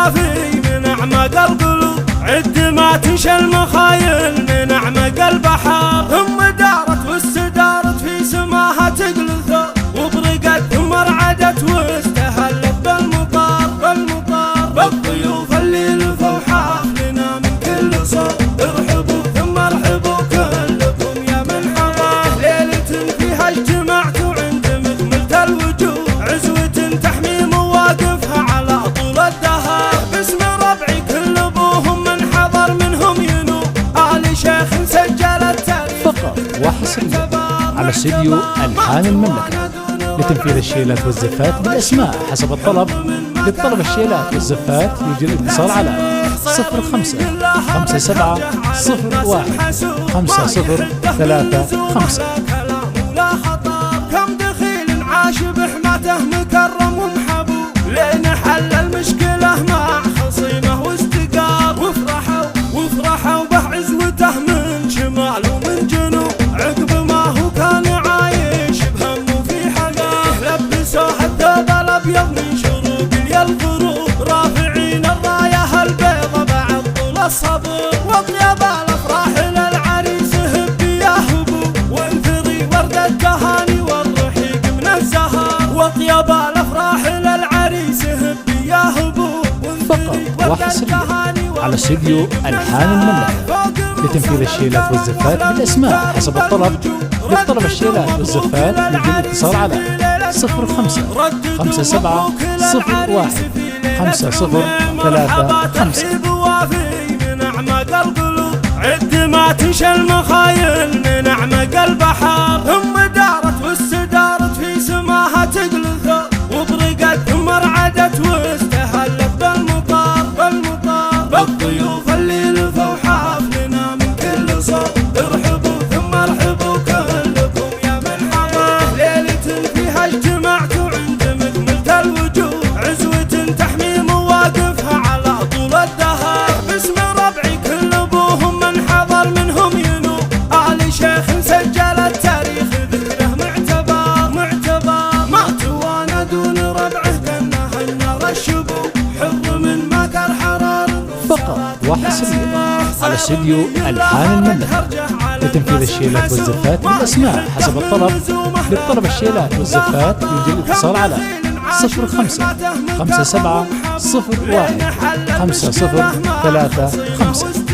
بوافي من أعمق القلوب، عد ما تنشى المخايل من أعمق البحر. ثم دارت واستدارت في سماها تقل ثوب، وبرقت ثم رعدت واستهلت بالمطار بالضيوف اللي لفوا حافلنا من كل صوب. ارحبوا ثم ارحبوا كلكم يا من حضر ليلة فيها اجتمعتوا عند مكملة الوجود، عزوة تحمي مواقفها على طول الدهر. باسم ربعي كل ابوهم من حضر منهم ينوب، آل شيخ سجل التاريخ فقط وحصريا على استديو ألحان المملكة لتنفيذ الشيلات والزفات بالأسماء حسب الطلب. للطلب الشيلات والزفات يجري الاتصال على 05 57 01 5035. كم دخيل عاش بحماته مكرم ومحبوب، لين حل المشكلة مع خصيمه واستقار. وفرحوا به عزوته من شمال ومن جنوب، عقب ما هو كان عايش بهم وفي حقاه. لبسوه الثوب الابيض من شروق الغروب، رافعين الرايه البيضة بعد طول الصبر. واطيب الافراح للعريس هبي يا هبو، وانثري ورد التهاني والرحيق من الزهر. واطيب الافراح للعريس هبي يا هبو، فقط وحصريا على استديو ألحان المملكة لتنفيذ الشيلات والزفات بالأسماء حسب الطلب. للطلب الشيلات والزفات يجري الاتصال على 05 57 01 5035. بوافي من أعمق القلوب، عد ما تنشى المخايل من أعمق البحر. ثم دارت واستدارت في سماها تقل ثوب، وبرقت ثم رعدت واستهلت بالمطار بالضيوف اللي لفوا حافلنا من كل صوب. ارحبوا ثم ارحبوا كلكم يا من حضر ليلة فيها اجتمعتوا عند مكملة الوجود، عزوة تحمي مواقفها على طول الدهر. باسم ربعي كل ابوهم من حضر منهم ينوب، آل شيخ سجل التاريخ ذكره معتبر. ما توانى دون ربعه كانه النار الشبوب، حر من مكر حرار. فقط وحصريا على استديو ألحان المملكة لتنفيذ الشيلات والزفات بالأسماء حسب الطلب. للطلب الشيلات والزفات يجري الاتصال على 05 57 01 5035.